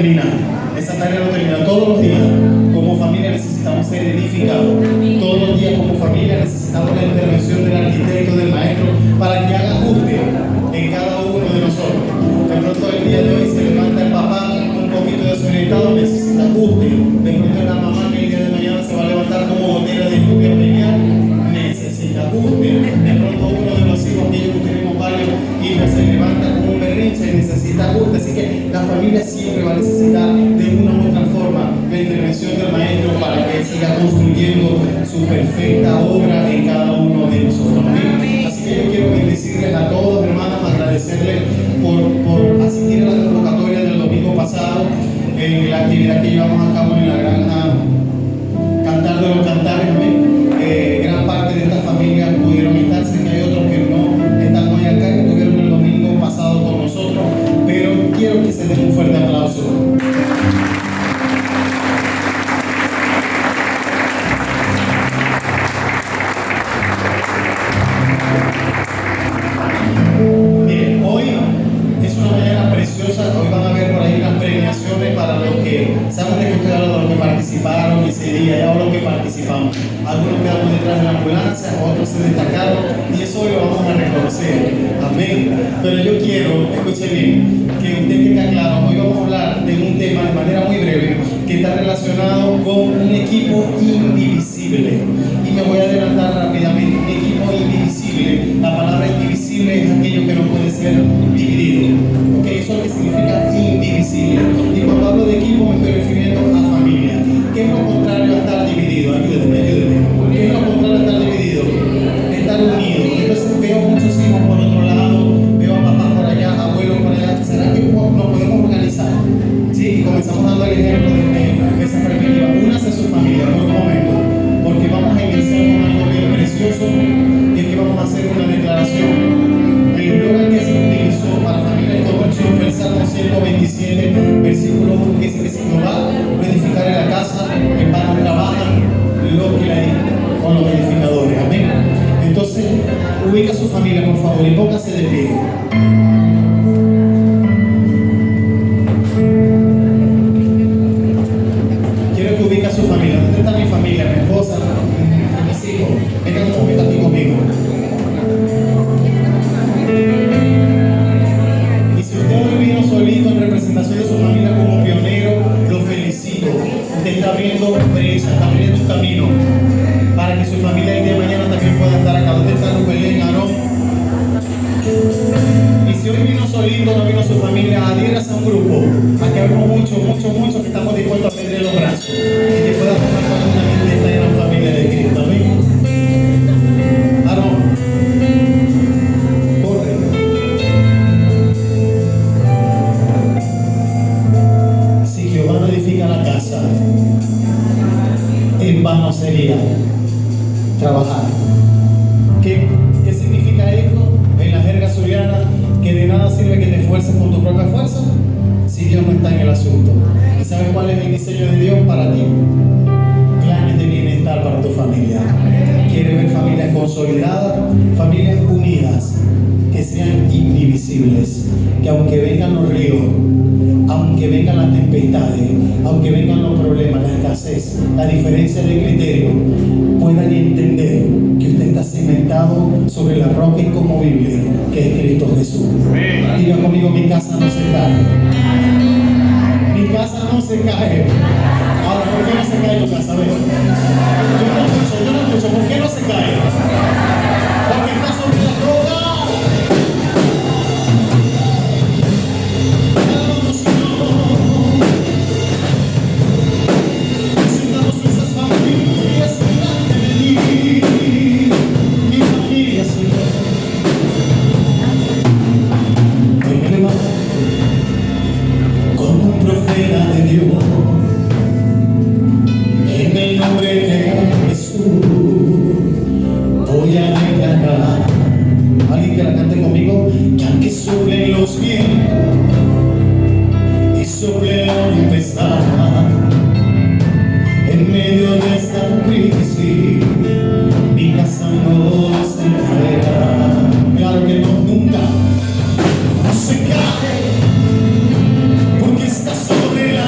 termina. Esa tarea no termina. Todos los días, como familia, necesitamos ser edificados. Todos los días, como familia, necesitamos la intervención del arquitecto, del maestro, para que haga ajuste en cada uno de nosotros. De pronto, el día de hoy se levanta el papá un poquito desorientado, necesita ajuste. De pronto, la mamá que el día de mañana se va a levantar como gotera de lluvia pelear, necesita ajuste. De pronto, uno de los hijos que yo tenemos varios hijos se levanta como un berrinche y necesita ajuste. Así que la familia siempre va a necesitar de una u otra forma la intervención del maestro para que siga construyendo su perfecta obra en cada uno de nosotros. ¿Amén? Así que yo quiero bendecirles a todos, hermanos, agradecerles por asistir a la convocatoria del domingo pasado en la actividad que llevamos a cabo en la granja Cantar de los Cantares. Amén. Gran parte de estas familias pudieron estar, sé que hay otros que no están hoy acá, que estuvieron el domingo pasado con nosotros, pero quiero que se den un fuerte aplauso. Miren, hoy es una mañana preciosa. Hoy van a ver por ahí unas premiaciones para los que, ¿saben de qué estoy hablando? Los que participaron ese día, ya los que participamos. Algunos quedamos detrás de la ambulancia, otros se destacaron, y eso hoy lo vamos a reconocer. Amén. Pero yo quiero, escuche bien, que usted tenga claro, hoy vamos a hablar de un tema de manera muy breve que está relacionado con un equipo indivisible. Y me voy a adelantar rápidamente. Un equipo indivisible. La palabra indivisible es aquello que no puede ser dividido. ¿Ok? Eso es lo que significa indivisible. Y cuando hablo de equipo me estoy refiriendo a familia. ¿Qué es lo contrario a estar dividido? Ayúdenme, ayúdenme. ¿Qué es lo contrario a estar dividido? Estar unido. Entonces veo muchos hijos por otro lado, veo a papás por allá, abuelos por allá. ¿Será que nos podemos organizar? Sí, y comenzamos dando el ejemplo de esa perspectiva. Únase a su familia por un momento, porque vamos a iniciar con algo bien precioso, y es que vamos a hacer una declaración. El eslogan que se utilizó para familia de construcción fue el Salmo 127, versículo 1, que dice que si Jehová lo edificar en la casa, en vano trabajan los que la con los edificadores. Amén. Entonces, ubica a su familia, por favor, y póngase de pie. Quiero que ubique a su familia. ¿Dónde está mi familia? Mi esposa, mis hijos. Vengan un momento aquí conmigo. Y si usted hoy vino solito en representación de su familia como pionero, lo felicito. Usted está abriendo brecha, está abriendo un camino para que su familia el día de mañana también pueda estar acá. ¿Dónde está Rubén, Aarón? Y si hoy vino solito, no vino su familia, adhiérase a un grupo. Aquí hay muchos que estamos dispuestos a pedir los brazos y que pueda formar parte de esta gran familia de Cristo. Amén. Aarón, corre. Si Jehová no edifica la casa, en vano sería trabajar. ¿Qué significa esto? En la jerga zuliana, que de nada sirve que te esfuerces con tu propia fuerza si Dios no está en el asunto. ¿Y sabes cuál es el diseño de Dios para ti? Planes de bienestar para tu familia. Quiere ver familias consolidadas, familias unidas, que sean indivisibles, que aunque vengan los ríos, aunque vengan las tempestades, aunque vengan los problemas, la escasez, la diferencia de criterio, puedan entender que usted está cimentado sobre la roca inconmovible que es Cristo Jesús. Diga conmigo, mi casa no se cae. Mi casa no se cae. Ahora, ¿por qué no se cae tu casa? A ver. Yo no escucho. ¿Por qué no se cae? Porque está sobre la roca. Porque está sobre la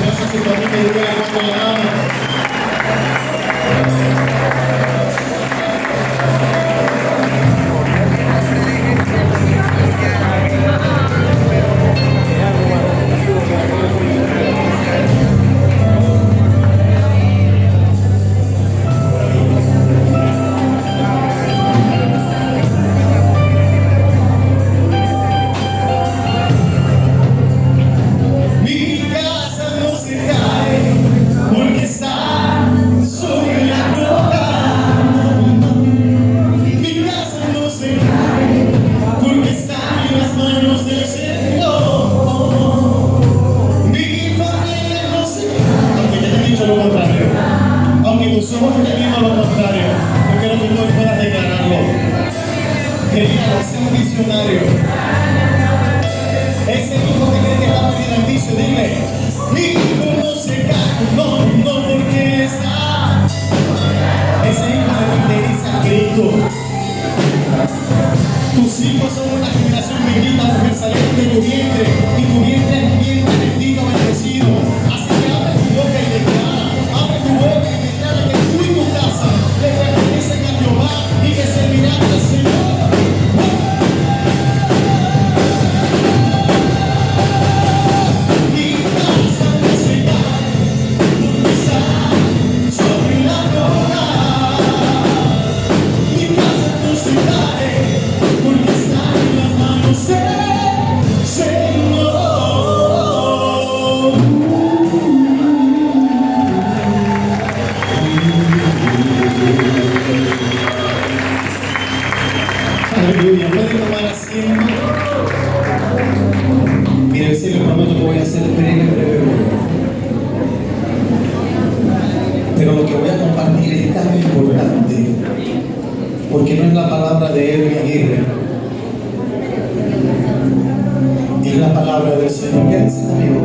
Gracias a su familia y dígale cuánto la ama. Tus hijos son una generación bendita porque salieron de tu vientre y tu vientre es bien bendito, bendecido. Así que abre tu boca y declara que tú y tu casa le pertenecen a Jehová y que servirán al Señor. Aleluya, pueden tomar asiento. Mire, si le prometo que voy a hacer breve. Pero lo que voy a compartir es tan importante, porque no es la palabra de Edwin Aguirre, es la palabra del Señor. ¿Qué dice, amigo?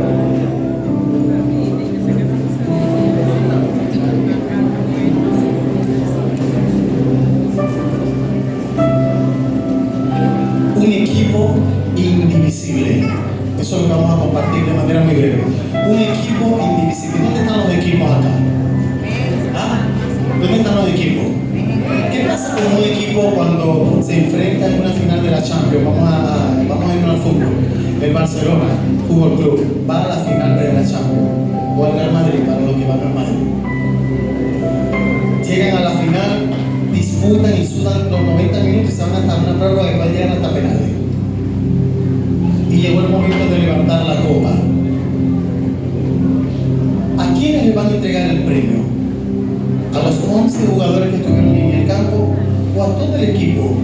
Un equipo indivisible. Eso es lo que vamos a compartir de manera muy breve. Un equipo indivisible. ¿Dónde están los equipos acá? ¿Ah? ¿Dónde están los equipos? ¿Qué pasa con un equipo cuando se enfrenta en una final de la Champions? Vamos a irnos al fútbol. El Barcelona Fútbol Club va a la final de la Champions. O al Real Madrid, para los que van al Madrid. Llegan a la final, disputan y sudan los 90 minutos y se van hasta una prórroga que puede llegar hasta penales. Y llegó el momento de levantar la copa. ¿A quiénes le van a entregar el premio? ¿A los 11 jugadores que estuvieron en el campo o a todo el equipo,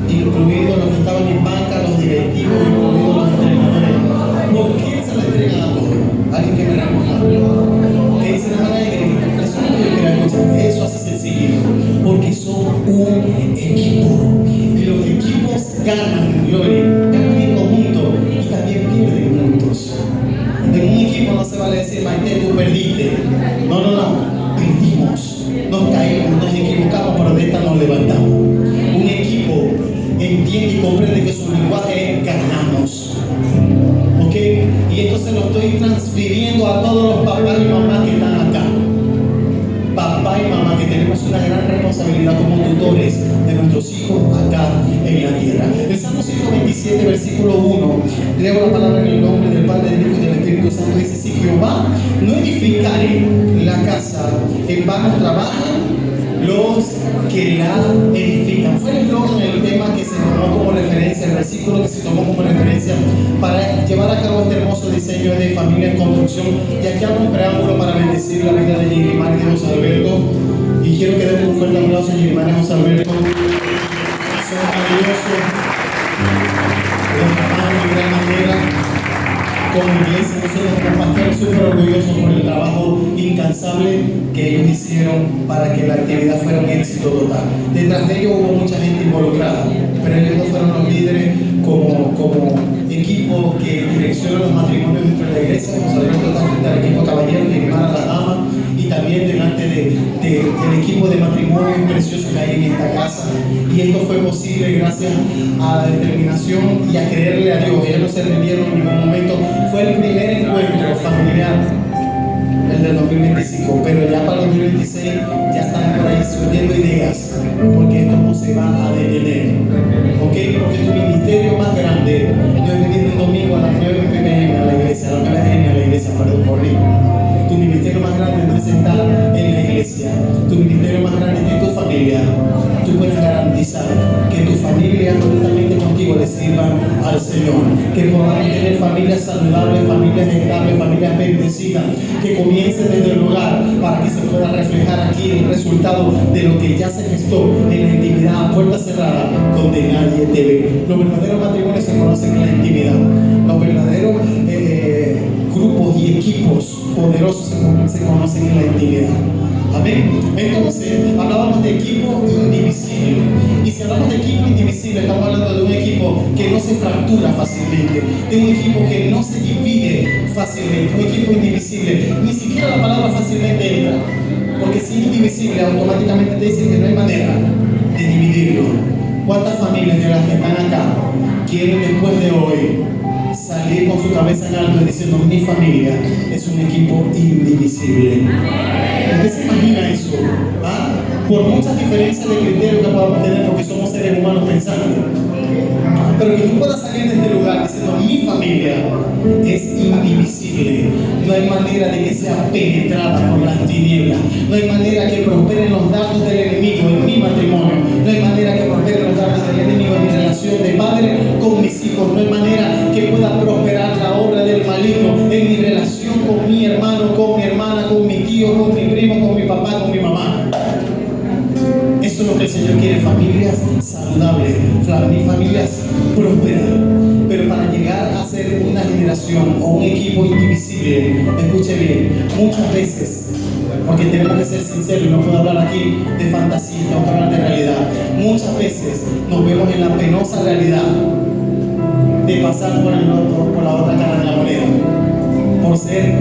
incluidos los que estaban en banca, los directivos, incluidos los entrenadores? ¿Por quién se le entregan a todos? Alguien que me responda. ¿Qué dice la hermana de Green? Eso es lo que yo quería escuchar. Eso así sencillo. Porque son un equipo. Y los equipos ganan, gloria, ganan en conjunto y también pierden juntos. En un equipo no se vale decir, Maite, tú perdiste. No. Perdimos, nos caímos, nos equivocamos, pero de esta nos levantamos. Un equipo entiende y comprende que su lenguaje es ganamos. ¿Ok? Y esto se lo estoy transfiriendo a todos los papás y mamás que están acá. Papá y mamá, que tenemos una gran responsabilidad como tutores de nuestros hijos acá en la tierra. El Salmo 127, versículo 1, leo la palabra en el nombre del Padre, del Hijo y del Espíritu Santo. Dice: si Jehová no edificare la casa, en vano trabajan los que la edifican. Fue el tema que se tomó como referencia, el versículo que se tomó como referencia para llevar a cabo este hermoso diseño de familia en construcción. Y aquí hago un preámbulo para bendecir la vida de Yirimar y de José Alberto. Y quiero que den un fuerte aplauso a Yirimar y a José Alberto. Son maravillosos. Los amamos de gran manera. Como iglesia, nosotros como pastores súper orgullosos por el trabajo incansable que ellos hicieron para que la actividad fuera un éxito total. Detrás de ellos hubo mucha gente involucrada, pero ellos no fueron los líderes como equipo que direcciona los matrimonios dentro de la iglesia. José Alberto está frente al equipo caballero, que hermana la dama, y también delante del equipo de matrimonios preciosos que hay en esta casa. Y esto fue posible gracias a la determinación y a creerle a Dios. Ellos no se rindieron en ningún momento. Fue el primer encuentro familiar del 2025, pero ya para el 2026 ya están por ahí surgiendo ideas, porque esto no se va a detener, ¿ok? Porque tu ministerio más grande no es venir un domingo a las 9 p.m. a la iglesia, a las 9 a.m. a la iglesia, perdón, corrijo. Tu ministerio más grande no es estar en la iglesia, tu ministerio más grande es que tu familia, tú puedes garantizar que tu familia juntamente contigo le sirvan al Señor, que podamos tener familias saludables, familias estables, familias bendecidas, que comiencen desde el hogar para que se pueda reflejar aquí el resultado de lo que ya se gestó en la intimidad a puerta cerrada donde nadie te ve. Los verdaderos matrimonios se conocen en la intimidad, los verdaderos grupos y equipos poderosos se conocen en la intimidad. Amén. Entonces, hablábamos de equipo indivisible. Y si hablamos de equipo indivisible, estamos hablando de un equipo que no se fractura fácilmente, de un equipo que no se divide fácilmente, un equipo indivisible. Ni siquiera la palabra fácilmente entra, porque si es indivisible, automáticamente te dicen que no hay manera de dividirlo. ¿Cuántas familias de las que están acá quieren después de hoy salir con su cabeza en alto y diciendo: mi familia es un equipo indivisible? ¿Usted se imagina eso? ¿Ah? Por muchas diferencias de criterio que podamos tener, porque somos seres humanos pensantes, pero que tú puedas salir de este lugar diciendo: mi familia es indivisible. No hay manera de que sea penetrada por las tinieblas, no hay manera que prosperen los dardos del enemigo en mi matrimonio, no hay manera que prosperen los dardos del enemigo en mi relación de padre con mis hijos, no hay manera que pueda prosperar la obra del maligno en mi relación con mi hermano, con mi hermana, con mi tío, con mi primo, con mi papá, con mi mamá. Eso es lo que el Señor quiere: familias saludables, familias prósperas. Pero para llegar a ser una generación o un equipo indivisible, escuche bien, muchas veces, porque tenemos que ser sinceros y no puedo hablar aquí de fantasía, tengo que hablar de realidad, muchas veces nos vemos en la penosa realidad de pasar por la otra cara de la moneda, por ser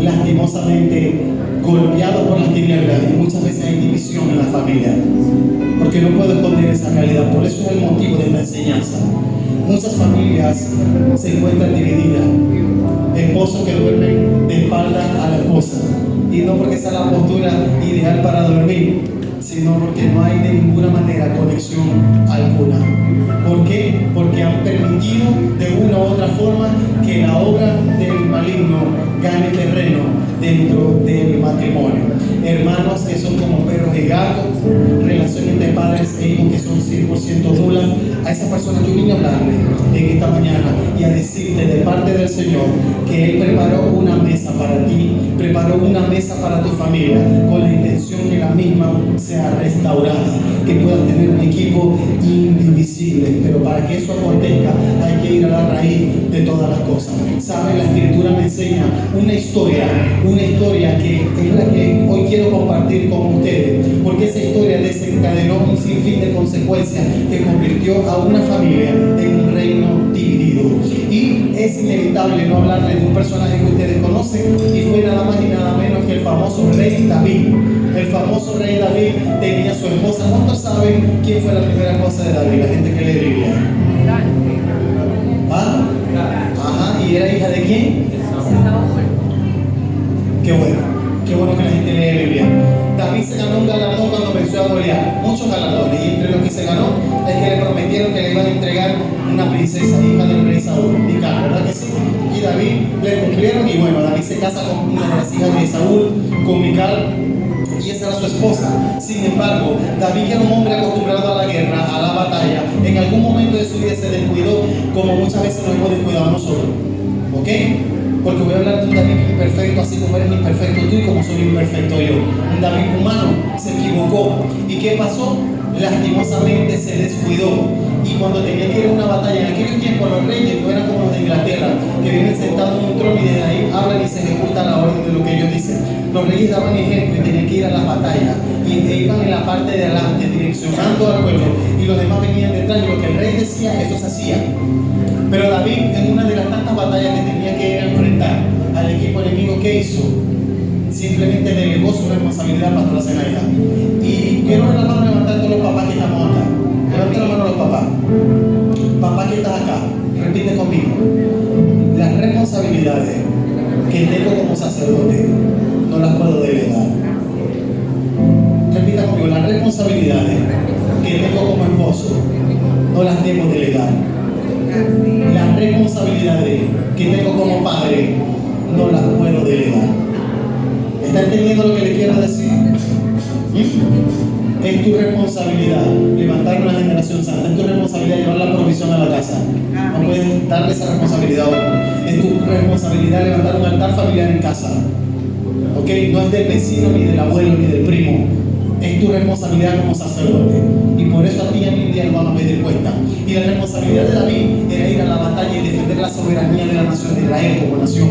lastimosamente golpeados por las tinieblas, y muchas veces hay división en la familia, porque no puedo esconder esa realidad. Por eso es el motivo de esta enseñanza. Muchas familias se encuentran divididas, esposos que duermen de espalda a la esposa, y no porque sea la postura ideal para dormir, sino porque no hay de ninguna manera conexión alguna. ¿Por qué? Porque han permitido de una u otra forma que la obra del maligno gane terreno dentro del matrimonio. Hermanos que son como perros y gatos, relaciones de padres e hijos que son 100% nulas. A esa persona yo vine a hablarle en esta mañana y a decirte de parte del Señor que Él preparó una mesa para ti, preparó una mesa para tu familia, con la intención que la misma sea restaurada, que puedas tener un equipo indivisible. Pero para que eso acontezca hay que ir a la raíz de todas las cosas. ¿Saben? La Escritura me enseña una historia que es la que hoy quiero compartir con ustedes, porque esa historia desencadenó un sinfín de consecuencias que convirtió a una familia en un reino dividido. Y es inevitable no hablarle de un personaje que ustedes conocen, y fue nada más y nada menos que el famoso rey David. El famoso rey David tenía su esposa. ¿Cuántos saben quién fue la primera esposa de David? La gente que lee Biblia. ¿Ah? Ajá, ¿y era hija de quién? Qué bueno que la gente lee Biblia. David se ganó un galardón cuando venció a Goliat, muchos galardones, y entre los que se ganó es que le prometieron que le iban a entregar una princesa, hija del rey Saúl, Mical, ¿verdad que sí? Y David le cumplieron, y bueno, David se casa con una de las hijas de Saúl, con Mical, y esa era su esposa. Sin embargo, David, que era un hombre acostumbrado a la guerra, a la batalla, en algún momento de su vida se descuidó, como muchas veces nos hemos descuidado nosotros, ¿ok? Porque voy a hablar de un David imperfecto, así como eres imperfecto tú y como soy imperfecto yo. Un David humano se equivocó. ¿Y qué pasó? Lastimosamente se descuidó. Y cuando tenía que ir a una batalla, en aquel tiempo los reyes no eran como los de Inglaterra, que viven sentados en un trono y desde ahí hablan y se ejecuta la orden de lo que ellos dicen. Los reyes daban ejemplo y tenían que ir a las batallas, y iban en la parte de adelante direccionando al pueblo, y los demás venían detrás, y lo que el rey decía, eso se hacía. Pero David, en una de las tantas batallas que tenía que ir a enfrentar al equipo enemigo, ¿qué hizo? Simplemente delegó su responsabilidad para la Zenaida. Y quiero ver la mano levantar todos los papás que estamos acá. Levanta la mano a los papás. Papá que estás acá, repite conmigo. Las responsabilidades que tengo como sacerdote no como esposo no las debo delegar. Las responsabilidades que tengo como padre no las puedo delegar. ¿Está entendiendo lo que le quiero decir? Es tu responsabilidad levantar una generación santa. Es tu responsabilidad llevar la provisión a la casa. No puedes darle esa responsabilidad a otro. Es tu responsabilidad levantar un altar familiar en casa. ¿Ok? No es del vecino, ni del abuelo, ni del primo. Es tu responsabilidad como sacerdote. Y por eso a ti y a mí un día nos van a pedir cuenta. Y la responsabilidad de David era ir a la batalla y defender la soberanía de la nación de Israel como nación.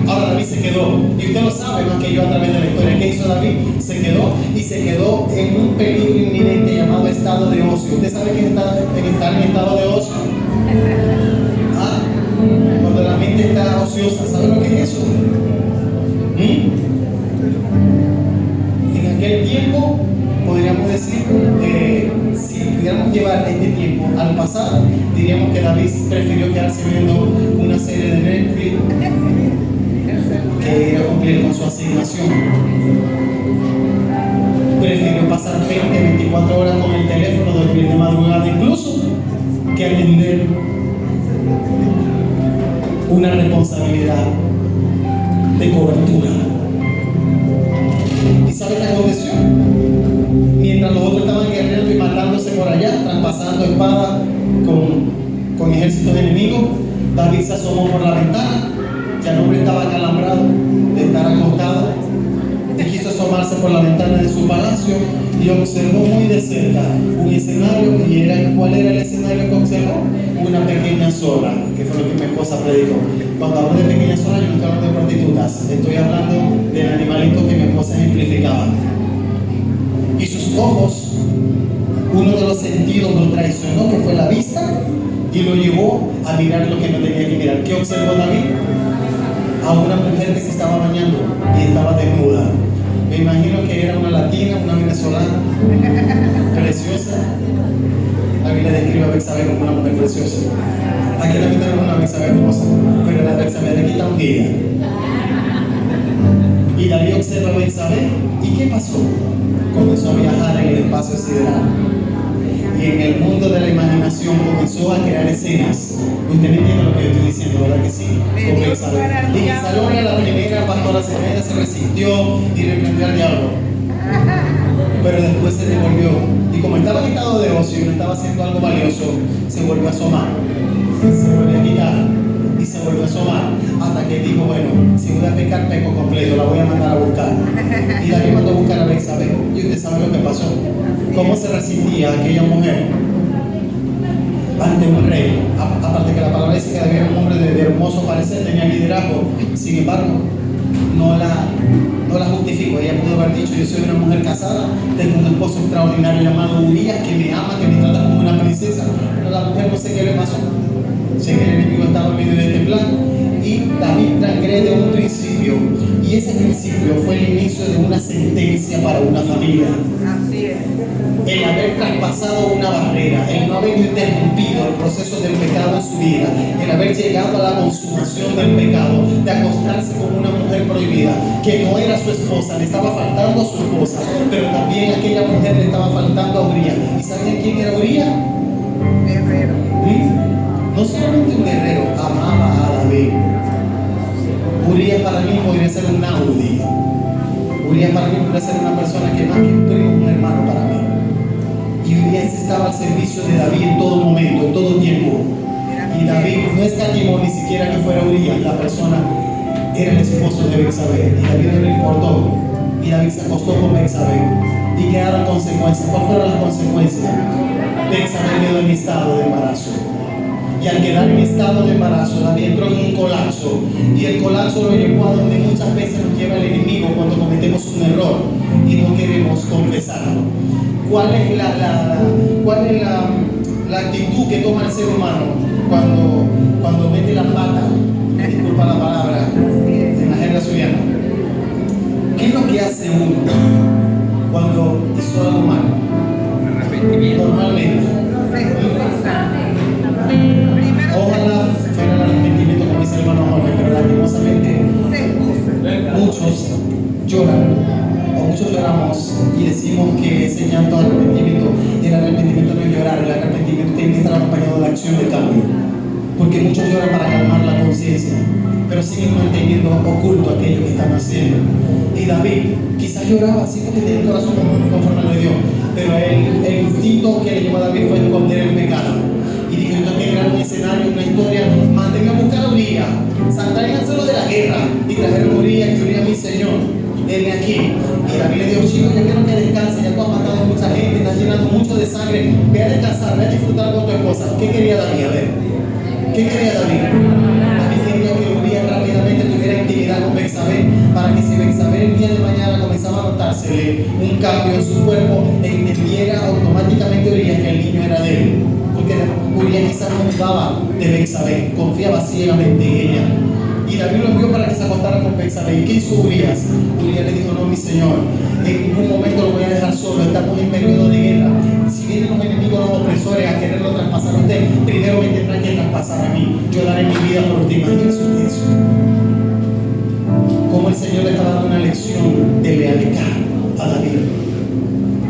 Ahora David se quedó, y usted lo sabe más que yo a través de la historia. ¿Qué hizo David? Se quedó en un peligro inminente llamado estado de ocio. ¿Usted sabe que está en estado de ocio? ¿Ah? Cuando la mente está ociosa, ¿sabe lo que es eso? En aquel tiempo, podríamos decir, si pudiéramos llevar este tiempo al pasado, diríamos que David prefirió quedarse viendo una serie de Netflix que ir a cumplir con su asignación. Prefirió pasar 24 horas con el teléfono, dormir de madrugada incluso, que atender una responsabilidad de cobertura. ¿Y sabe qué aconteció? Mientras los otros estaban guerreando y matándose por allá, traspasando espadas con ejércitos enemigos, David se asomó por la ventana. Ya el hombre estaba acalambrado de estar acostado y quiso asomarse por la ventana de su palacio y observó muy de cerca un escenario. ¿Cuál era el escenario que observó? Una pequeña zorra, que fue lo que mi esposa predicó. Cuando hablo de pequeña zorra, yo no estoy hablando de prostitutas, estoy hablando del animalito que mi esposa ejemplificaba. Y sus ojos, uno de los sentidos lo traicionó, que fue la vista, y lo llevó a mirar lo que no tenía que mirar. ¿Qué observó David? A una mujer que se estaba bañando y estaba desnuda. Me imagino que era una latina, una venezolana, preciosa. La Biblia describe a Betsabé como una mujer preciosa. Aquí también tenemos una Betsabé hermosa, pero la Betsabé de aquí está ungida. Y David observa a Betsabé. ¿Y qué pasó? Comenzó a viajar en el espacio sideral. Y en el mundo de la imaginación comenzó a crear escenas. Usted me entiende lo que yo estoy diciendo, ¿verdad que sí? Con Betsabé. Y en Salomé, la primera pastora Zenaida se resistió y reprendió al diablo. Pero después se devolvió. Y como estaba en estado de ocio y no estaba haciendo algo valioso, se volvió a asomar. Se volvió a quitar y se volvió a asomar. Hasta que dijo, bueno, si voy a pecar, peco completo, la voy a mandar a buscar. Y David mandó a buscar a Betsabé. Y usted sabe lo que pasó. ¿Cómo se resistía aquella mujer ante un rey? Aparte que la palabra dice que David era un hombre de hermoso parecer, tenía liderazgo. Sin embargo, no la justifico. Ella pudo haber dicho: yo soy una mujer casada, tengo un esposo extraordinario llamado Urías que me ama, que me trata como una princesa. Pero la mujer no sé qué le pasó. Sé que el enemigo estaba en medio de este plan y David transgrede un principio, y ese principio fue el inicio de una sentencia para una familia. Así es. El haber traspasado una barrera, el no haber interrumpido el proceso del pecado en su vida, el haber llegado a la consumación del pecado, de acostarse con una mujer prohibida, que no era su esposa, le estaba faltando a su esposa, pero también aquella mujer le estaba faltando a Urías. ¿Y sabían quién era Urías? Guerrero. No solamente un guerrero, amaba a David. Urías para mí podría ser un Audi. Urías para mí podría ser una persona que más que un primo, un hermano para mí. Y Urías estaba al servicio de David en todo momento, en todo tiempo. Y David no escatimó ni siquiera que fuera Urías, la persona era el esposo de Betsabé. Y David no le importó. Y David se acostó con Betsabé. Y quedaron consecuencias. ¿Cuáles fueron las consecuencias? Betsabé quedó en estado de embarazo. Y al quedar en estado de embarazo, David entró en un colapso. Y el colapso lo llevó a donde muchas veces nos lleva el enemigo cuando cometemos un error y no queremos confesarlo. ¿Cuál es la actitud que toma el ser humano cuando mete la pata? Disculpa la palabra, en la jerga zuliana. ¿Qué es lo que hace uno cuando hizo algo malo? Normalmente. Ojalá fuera el arrepentimiento, como dice el hermano Jorge, pero lastimosamente muchos lloran o muchos lloramos y decimos que ese llanto de arrepentimiento, el arrepentimiento no es llorar, el arrepentimiento tiene que estar acompañado de la acción de cambio. Porque muchos lloran para calmar la conciencia, pero siguen manteniendo oculto aquello que están haciendo. Y David quizás lloraba así porque tenía el corazón conforme a lo de Dios, pero el instinto que le llevó a David fue esconder el pecado. Y dijo: yo tengo que crear un escenario, una historia, mantenga a buscar a Uría, tráiganselo de la guerra, y trajeron a Uría, que Uría mi señor, él aquí. Y David le dijo: chico, yo quiero que descanse, ya tú has matado a mucha gente, estás llenando mucho de sangre, ve a descansar, ve a disfrutar con tu esposa. ¿Qué quería David? A ver, ¿qué quería David? David quería que Uría rápidamente tuviera intimidad con Betsabé, para que si Betsabé el día de mañana comenzaba a notársele un cambio en su cuerpo, entendiera automáticamente Uría que el niño era de él. Porque Uría quizás no dudaba de Betsabé, confiaba ciegamente en ella. Y David lo envió para que se acostara con Betsabé. ¿Y qué hizo Urías? Urías le dijo: no, mi señor, en ningún momento lo voy a dejar solo, estamos en periodo de guerra. Si vienen los enemigos, los opresores a quererlo traspasar a usted, primero me tendrán que traspasar a mí. Yo daré mi vida por ti. Imagínense usted eso. Cómo el Señor le estaba dando una lección de lealtad a David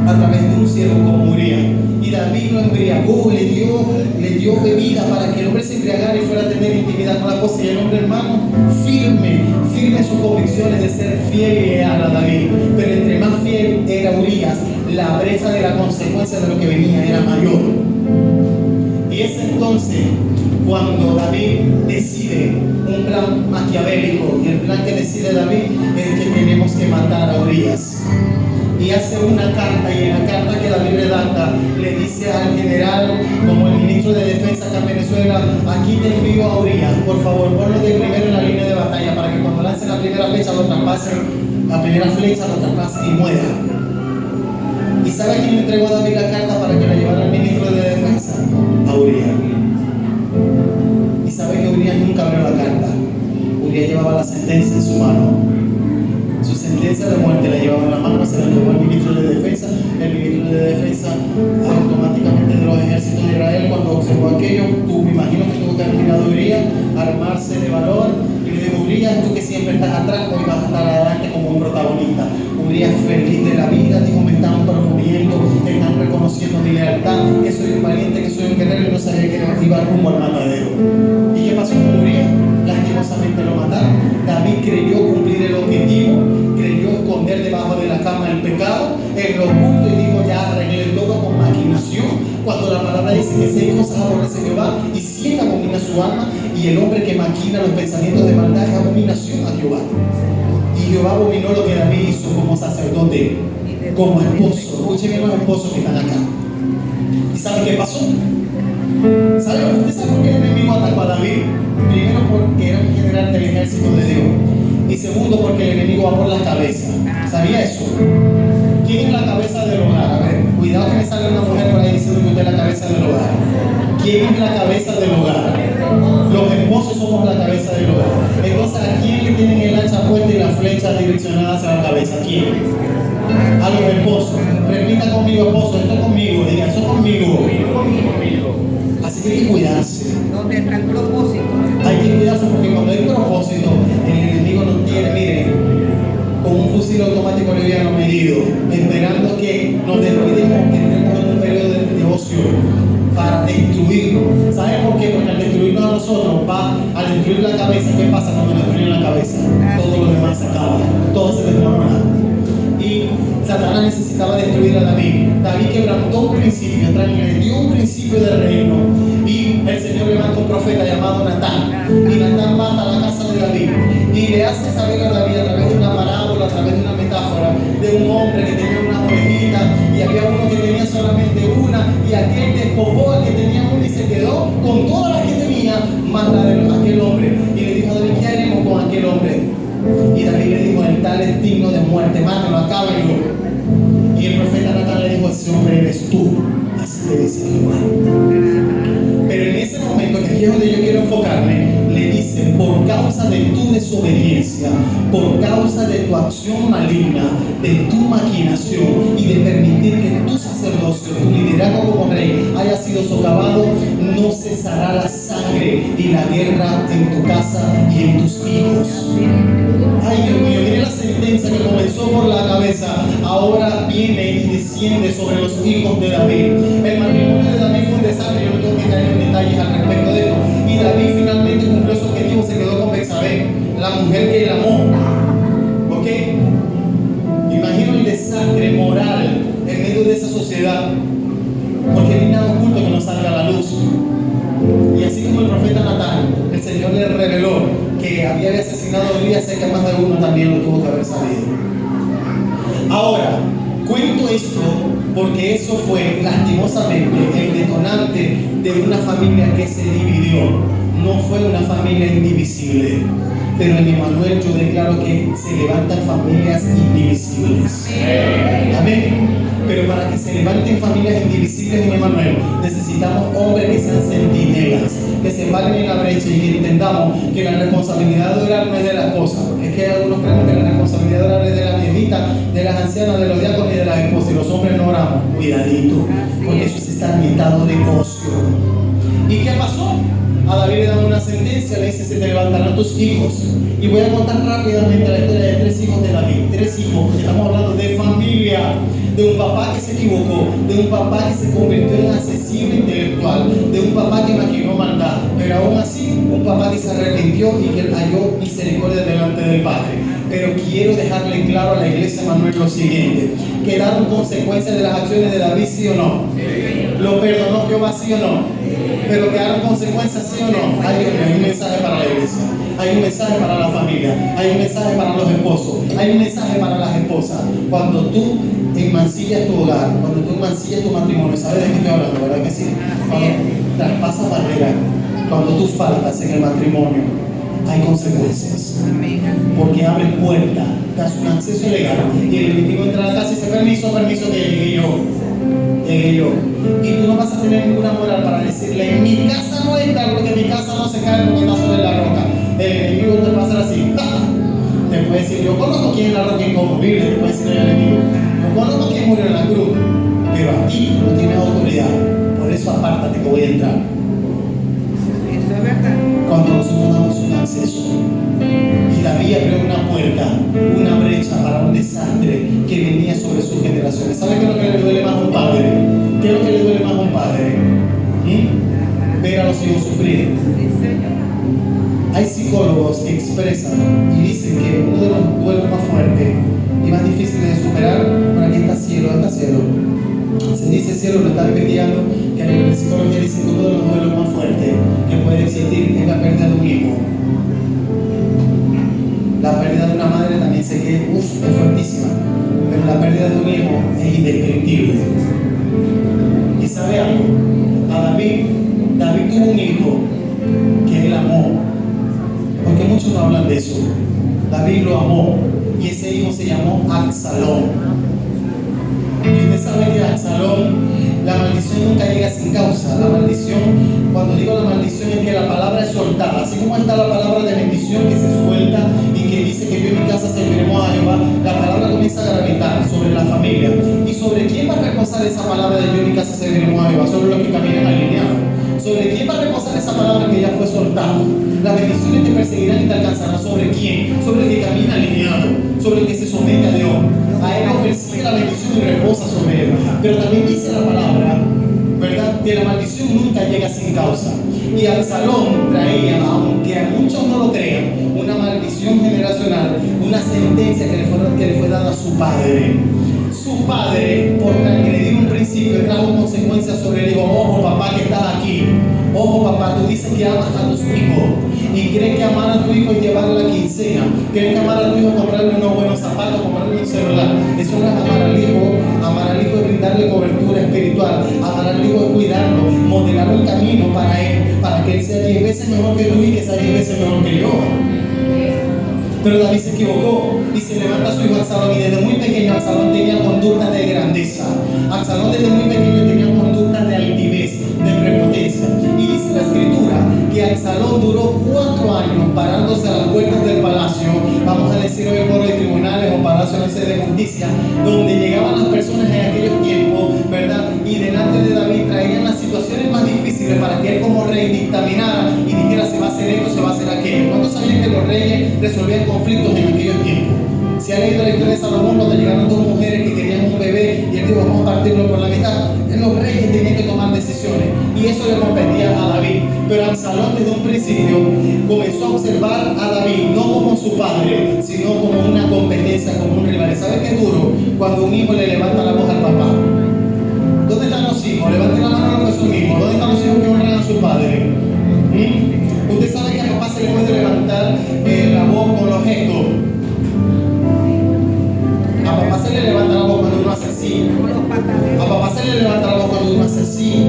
a través de un siervo como Urías. Y David lo embriagó, le dio bebida para que el hombre se embriagara y fuera a tener intimidad con la esposa. Y el hombre, hermano, firme en sus convicciones de ser fiel y leal a David. Pero entre más fiel era Urías, la brecha de la consecuencia de lo que venía era mayor. Y es entonces cuando David decide un plan maquiavélico, y el plan que decide David es que tenemos que matar a Urías. Y hace una carta, y en la carta que David redacta le dice al general, como el ministro de defensa acá en Venezuela: aquí te envío a Urías, por favor, ponlo de primero en la línea de batalla, para que cuando lancen la primera flecha lo traspasen y muera. ¿Y sabe quién le entregó a David la carta para que la llevara al ministro de defensa? A Urías. ¿Y sabe que Urías nunca abrió la carta? Urías llevaba la sentencia en su mano. Su sentencia de muerte la llevaba en la mano, se la llevó al ministro de defensa. El ministro de defensa, automáticamente, de los ejércitos de Israel, cuando observó aquello, me imagino que tuvo que haber mirado a Urías, armarse de valor, y le dijo: Urías, tú que siempre estás atrás, hoy vas a estar adelante como un protagonista. Urías, feliz de la vida, dijo: me están promoviendo, me están reconociendo mi lealtad, que soy un valiente, que soy un guerrero, y no sabía que iba rumbo al matadero. ¿Y qué pasó con Urías? Lastimosamente lo mataron. David creyó cumplir el objetivo, creyó esconder debajo de la cama el pecado, en lo oculto, y dijo: ya arreglé todo con maquinación. Cuando la palabra dice que 6 cosas aborrece Jehová y 7 abomina su alma, y el hombre que maquina los pensamientos de maldad es abominación a Jehová. Y Jehová abominó lo que David hizo como sacerdote, como esposo. Escuchen bien los esposos que están acá. ¿Y saben qué pasó? ¿Usted sabe por qué el enemigo atacó a David? Primero, porque era un general del ejército de Dios. Y segundo, porque el enemigo va por la cabeza. ¿Sabía eso? ¿Quién es la cabeza del hogar? A ver, cuidado que me salga una mujer por ahí diciendo que usted es la cabeza del hogar. ¿Quién es la cabeza del hogar? Los esposos somos la cabeza del hogar. Entonces, ¿a quién le tienen el hacha puesta y la flecha direccionada hacia la cabeza? ¿A quién? A los esposos. Repita conmigo, esposo, esto es conmigo. Diga, eso es conmigo. Así que hay que cuidarse. ¿Dónde está el propósito? Hay que cuidarse, porque cuando hay propósito, el enemigo nos tiene, miren, con un fusil automático liviano medido, esperando que nos descuidemos, que entremos en un periodo de ocio para destruirnos. ¿Saben por qué? Porque al destruirnos a nosotros, al destruir la cabeza, ¿qué pasa cuando destruyen la cabeza? Todo lo demás se acaba, todo se desmorona. Y Satanás necesitaba destruir a David. David quebrantó un principio, transgredió un principio del reino, y el Señor levanta un profeta llamado Natán, y Natán mata a la casa de David y le hace saber a David, a través de una parábola, a través de una metáfora, de un hombre que tenía una ovejita, y había uno que tenía solamente una, y aquel despojó al que tenía una y se quedó con todas las que tenía, más la de aquel hombre. Y le dijo a David: ¿qué haremos con aquel hombre? Y David le dijo: el tal es digno de muerte, mátalo, acábenlo. Y el profeta Natán le dijo: ese hombre eres tú, así te dice Jehová. Pero en ese momento, que aquí es donde yo quiero enfocarme, le dice: por causa de tu desobediencia, por causa de tu acción maligna, de tu maquinación y de permitir que tu sacerdocio, tu liderazgo como rey haya sido socavado, no cesará la sangre y la guerra en tu casa y en tus hijos. Ay, Dios mío, mire la sentencia que comenzó por la cabeza, desciende sobre los hijos de David. El matrimonio de David fue un desastre, yo no tengo que caer en detalles al respecto de esto. Y David finalmente cumplió su objetivo, se quedó con Betsabé, la mujer que él amó. ¿Ok? Imagino el desastre moral en medio de esa sociedad, porque no hay nada oculto que no salga a la luz. Y así como el profeta Natán, el Señor le reveló que había asesinado a Urias, sé que más de uno también lo tuvo que haber sabido. Ahora, cuento esto porque eso fue lastimosamente el detonante de una familia que se dividió. No fue una familia indivisible, pero en Emmanuel yo declaro que se levantan familias indivisibles. Amén. Pero para que se levanten familias indivisibles en Emmanuel, necesitamos hombres que sean centinelas, que se paren en la brecha y que entendamos que la responsabilidad de orar no es de la esposa. Es que algunos creen que la responsabilidad de orar es de la viejita, de las ancianas, de los diáconos y de las esposas. Y los hombres no oramos. Cuidadito, porque eso se está mitad de negocio. ¿Y qué pasó? A David le dan una sentencia, le dice: se te levantarán tus hijos. Y voy a contar rápidamente la historia de 3 hijos de David. 3 hijos, porque estamos hablando de familia, de un papá que se equivocó, de un papá que se convirtió en asesino intelectual, de un papá que maquinó maldad, pero aún así un papá que se arrepintió y que halló misericordia delante del Padre. Pero quiero dejarle claro a la iglesia Manuel lo siguiente: ¿quedaron consecuencias de las acciones de David, sí o no? ¿Lo perdonó Jehová, sí o no? Pero quedaron consecuencias, sí o no. Hay un mensaje para la iglesia, hay un mensaje para la familia, hay un mensaje para los esposos, hay un mensaje para las esposas. Cuando tú enmancillas tu hogar, cuando tú enmancillas tu matrimonio, ¿sabes de qué estoy hablando, verdad que sí? Cuando traspasas barreras, cuando tú faltas en el matrimonio, hay consecuencias. Porque abres puerta, das un acceso legal y el enemigo entra a la casa y dice: permiso, que llegué yo. Y tú no vas a tener ninguna moral para decirle: en mi casa no entra, porque mi casa no se cae porque está sobre la roca. El enemigo te va a hacer así. Te puede decir: yo conozco quién es la roca inconmovible. Te puede decir el enemigo: yo conozco quién murió en la cruz. Pero aquí no tienes autoridad. Por eso apártate que voy a entrar. Eso es verdad. Cuando nosotros damos un acceso, y David abrió una puerta, una brecha para un desastre que venía sobre sus generaciones. ¿Sabe qué es lo que le duele más a un padre? ¿Qué es lo que le duele más a un padre? Ver a los hijos sufrir. Hay psicólogos que expresan y dicen que uno de los duelos más fuertes y más difíciles de superar, por aquí está cielo. Se dice cielo, lo está investigando, que a nivel de psicología dicen que uno de los duelos más fuertes que puede existir es la pérdida de un hijo. La pérdida de una madre también sé que es fuertísima, pero la pérdida de un hijo es indescriptible. ¿Y sabe algo? A David tuvo un hijo que él amó, porque muchos no hablan de eso. David lo amó y ese hijo se llamó Absalón. Y usted sabe que Absalón, la maldición nunca llega sin causa. La maldición, cuando digo la maldición, es que la palabra es soltada. Así como está la palabra de bendición que se suelta y que dice que yo en mi casa serviremos a Jehová, la palabra comienza a gravitar sobre la familia. ¿Y sobre quién va a reposar esa palabra de yo en mi casa serviremos a Jehová? Sobre los que caminan alineados. ¿Sobre quién va a reposar esa palabra que ya fue soltada? Las bendiciones te perseguirán y te alcanzarán. ¿Sobre quién? Sobre el que camina alineado, sobre el que se somete a Dios. A él lo persigue la bendición y reposa sobre él. Pero también dice la palabra, ¿verdad?, que la maldición nunca llega sin causa. Y Absalón traía, aunque a muchos no lo crean, una maldición generacional, una sentencia que le fue dada a su padre. Su padre, por transgredir un principio, trajo consecuencias sobre él. Dijo: ojo papá que estás aquí, ojo papá, tú dices que amas a tus hijos y crees que amar a tu hijo es llevarle la quincena, crees que amar a tu hijo es comprarle unos buenos zapatos, comprarle un celular. Eso no es amar al hijo. Amar al hijo es brindarle cobertura espiritual, amar al hijo es cuidarlo, modelar un camino para él, para que él sea 10 veces mejor que tú y que sea 10 veces mejor que yo. Pero David se equivocó y se levanta su hijo Absalón, y desde muy pequeño Absalón tenía conductas de grandeza. Absalón desde muy pequeño tenía conductas de altivez, de prepotencia. Y dice la escritura que Absalón duró 4 años parándose a las puertas del palacio, vamos a decir hoy por hoy tribunales o palacios de justicia, donde llegaban las personas en aquellos tiempos, ¿verdad? Y delante de David traían las situaciones más difíciles para que él como rey dictaminara y dijera: se va a hacer esto, se va a hacer aquello. ¿Cuántos sabían que los reyes resolvían conflictos en aquellos tiempos? Si ha leído la historia de Salomón, cuando llegaron dos mujeres que querían un bebé y él dijo, vamos a partirlo por la mitad, los reyes tenían que tomar decisiones y eso le competía a David. Pero Absalón desde un principio comenzó a observar a David no como su padre, sino como una competencia, como un rival. ¿Sabe qué es duro? Cuando un hijo le levanta la voz al papá. ¿Dónde están los hijos? Levanten la mano a los que son hijos. ¿Dónde están los hijos que honran a su padre? Usted sabe que a papá se le puede levantar la voz con los gestos. A papá se le levanta la voz cuando uno hace así. A papá se le levanta la voz cuando uno hace así.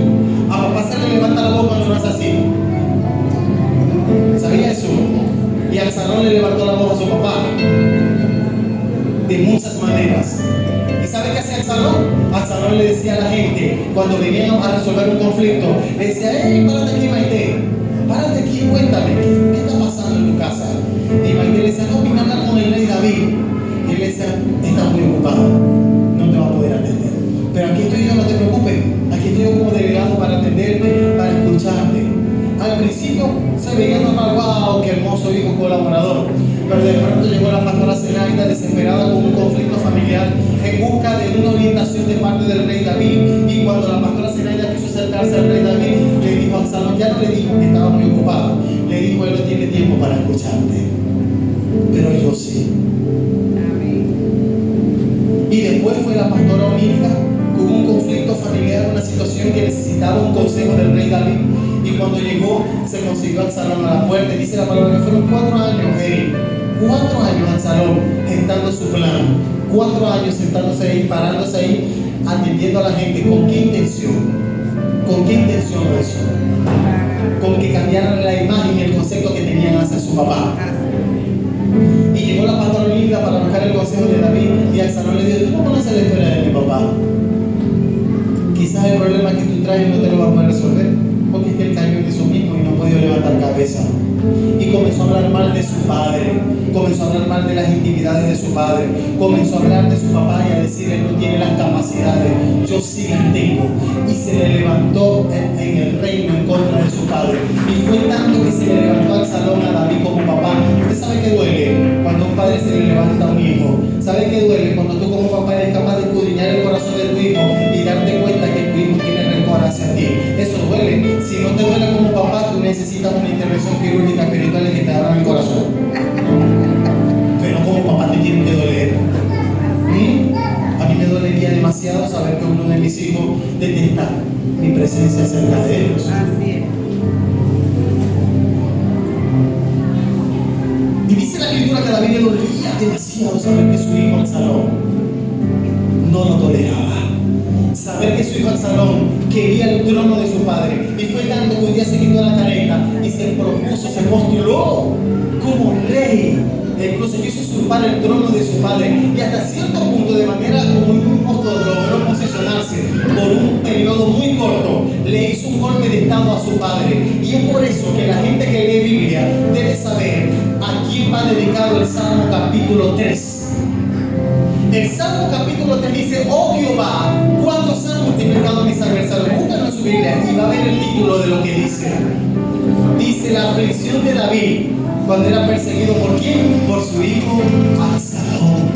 A papá se le levanta la voz cuando uno hace así. ¿Sabía eso? Y Absalón le levantó la voz a su papá de muchas maneras. ¿Y sabe qué hacía Absalón? Absalón le decía a la gente, cuando venían a resolver un conflicto, le decía, hey, párate aquí, Maite, párate aquí, cuéntame, ¿qué está pasando en tu casa? Y Maite le decía, no, vine a hablar con el rey David. Y él le decía, está muy ocupado, no te va a poder atender. Pero aquí estoy yo, no te preocupes, aquí estoy yo como delegado para atenderte, para escucharte. Al principio se veía normal, wow, qué hermoso hijo colaborador. Pero de pronto llegó la pastora Zenaida desesperada con un conflicto familiar en busca de una orientación de parte del rey David. Y cuando la pastora Zenaida quiso acercarse al rey David, le dijo a Absalón, ya no le dijo que estaba muy ocupado, le dijo, él no tiene tiempo para escucharte, pero yo sí. Y después fue la pastora Onírica con un conflicto familiar, una situación que necesitaba un consejo del rey David. Y cuando llegó, se consiguió a Absalón a la puerta. Dice la palabra que fueron 4 años, 4 años Absalón gestando su plan. 4 años sentándose ahí, parándose ahí, atendiendo a la gente. ¿Con qué intención? ¿Con qué intención lo hizo? Con que cambiaran la imagen y el concepto que tenían hacia su papá. Y llegó la pastora Onírica para buscar el consejo de David. Y Absalón le dijo, ¿tú no conoces la historia de mi papá? Quizás el problema que tú traes no te lo va a poder resolver, porque es que él cayó en eso mismo y no ha podido levantar cabeza. Y comenzó a hablar mal de su padre, comenzó a hablar mal de las intimidades de su padre, comenzó a hablar de su papá y a decir, él no tiene las capacidades, yo sí las tengo. Y se le levantó en el reino en contra de su padre. Y fue tanto que se le levantó Absalón a David como papá. ¿Usted sabe qué duele cuando un padre se le levanta a un hijo? ¿Sabe qué duele cuando tú como papá eres capaz de escudriñar el corazón de tu hijo y darte cuenta que tu hijo tiene rencor hacia ti? Eso duele. Si no te duele como papá, tú necesitas una intervención quirúrgica espiritual que te abra el corazón. Pero como papá te tiene que doler. A mí me dolería demasiado saber que uno de mis hijos detesta mi presencia cerca de ellos. Así es. Y dice la escritura que a David le dolía demasiado saber que su hijo Absalón no lo toleraba. Saber que su hijo Absalón quería el trono de su padre. Y fue tanto que un día se quitó la careta y se propuso, se postuló como rey. E incluso quiso usurpar el trono de su padre. Y hasta cierto punto, de manera como un monstruo, logró posicionarse por un periodo muy corto. Le hizo un golpe de estado a su padre. Y es por eso que la gente que lee Biblia debe saber a quién va dedicado el Salmo capítulo 3. El Salmo capítulo 3 dice, oh Jehová, ¿cuántos han multiplicado mis adversarios? Búscalo en su Biblia y va a ver el título de lo que dice. Dice la aflicción de David cuando era perseguido. ¿Por quién? Por su hijo Absalón.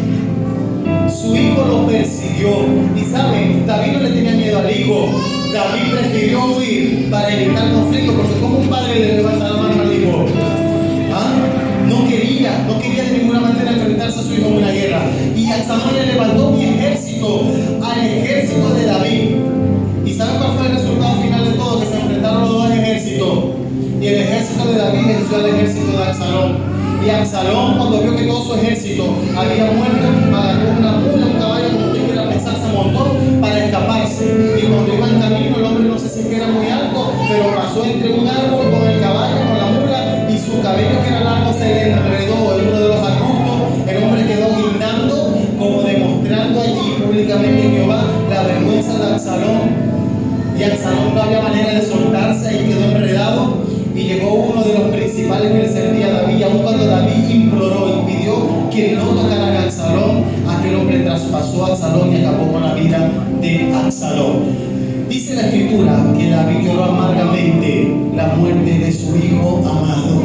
Su hijo lo persiguió. Y saben, David no le tenía miedo al hijo. David prefirió huir para evitar conflicto, porque como un padre le levanta la mano al hijo, no quería de ninguna manera enfrentarse a su hijo en una guerra. Y Absalón le levantó un ejército al ejército de David. ¿Y saben cuál fue el resultado final de todo? Que se enfrentaron los dos ejércitos. Y el ejército de David venció al ejército de Absalón. Y Absalón, cuando vio que todo su ejército había muerto, agarró una mula, un caballo, como usted quiera pensar, se montó para escaparse. Y cuando iba en camino, el hombre no sé si era muy alto, pero pasó entre un árbol con el caballo, con la mula, y su cabello que era largo se le enredó en uno de los arbustos. El hombre quedó guindando, como demostrando allí públicamente en Jehová la vergüenza de Absalón. Y Absalón no había manera de soltarse, ahí quedó enredado. Y llegó uno de los principales que le servía a David. Y aun cuando David imploró y pidió que no tocaran a Absalón, aquel hombre traspasó a Absalón y acabó con la vida de Absalón. Dice la escritura que David lloró amargamente la muerte de su hijo amado.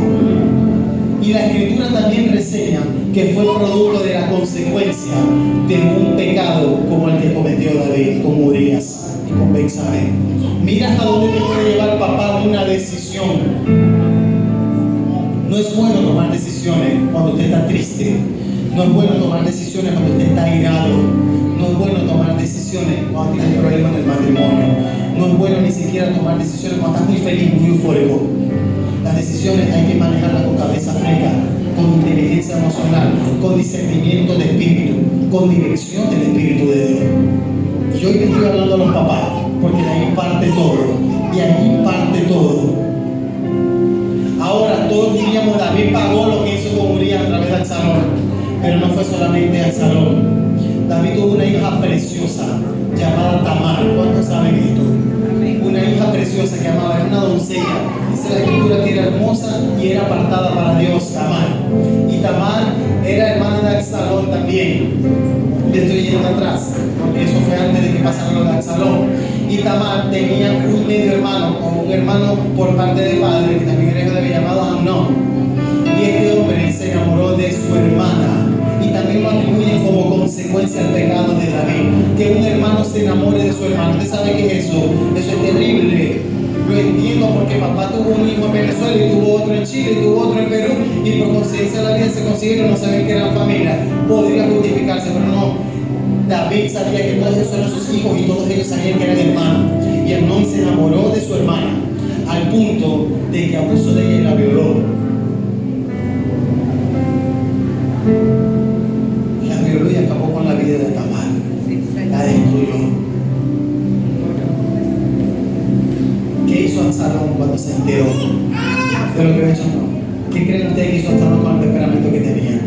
Y la Escritura también reseña que fue producto de la consecuencia de un pecado como el que cometió David con Urías y con Betsabé. Mira hasta dónde te puede llevar, papá, una decisión. No es bueno tomar decisiones cuando usted está triste. No es bueno tomar decisiones cuando usted está airado. No es bueno tomar decisiones cuando tiene un problema en el matrimonio. No es bueno ni siquiera tomar decisiones cuando estás muy feliz, muy eufórico. Las decisiones hay que manejarlas con cabeza fresca, con inteligencia emocional, con discernimiento de espíritu, con dirección del Espíritu de Dios. Y hoy le estoy hablando a los papás, porque de ahí parte todo. De ahí parte todo. Ahora todos diríamos, David pagó lo que hizo con Urías a través de Absalón, pero no fue solamente Absalón. David tuvo una hija preciosa llamada Tamar. ¿Cuántos saben esto? Una hija preciosa que amaba, era una doncella. Dice la Escritura que era hermosa y era apartada para Dios, Tamar. Y Tamar era hermana de Absalón también. Le estoy yendo atrás, porque eso fue antes de que pasara lo de Absalón. Y Tamar tenía un medio hermano, o un hermano por parte de padre, que también era hijo de David, llamado Amnón. Y este hombre se enamoró de su hermana. Y también lo atribuyen como consecuencia al pecado de David. Que un hermano se enamore de su hermano. ¿Usted sabe qué es eso? Eso es terrible. Lo entiendo porque papá tuvo un hijo en Venezuela y tuvo otro en Chile y tuvo otro en Perú. Y por coincidencia de la vida se consiguieron, no saben que eran familia. Podría justificarse, pero no. David sabía que todos esos eran sus hijos y todos ellos sabían que eran hermanos. Y Amnón se enamoró de su hermana al punto de que abusó de ella y la violó. Y acabó con la vida de Tamar. La destruyó. ¿Qué hizo Absalón cuando se enteró de lo que había hecho? ¿Qué creen ustedes que hizo Absalón con el temperamento que tenía?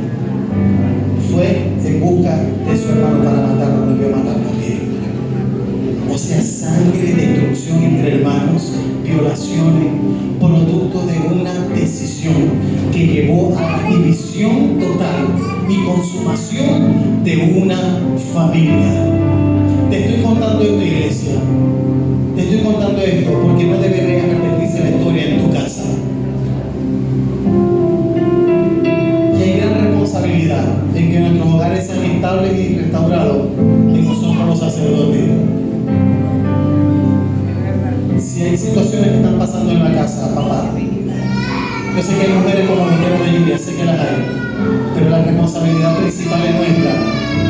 Fue en busca de su hermano para matarlo, volvió a matarlo también. O sea, sangre, destrucción entre hermanos, violaciones, producto de una decisión que llevó a la división total y consumación de una familia. Te estoy contando esto, iglesia. Te estoy contando esto porque no debería repetirse la historia en tu casa. Y hay gran responsabilidad en que nuestros hogares sean estables y restaurados en nosotros los sacerdotes. Si hay situaciones que están pasando en la casa, papá, yo sé que hay mujeres como mujeres de lluvia, sé que las hay, pero la responsabilidad principal es nuestra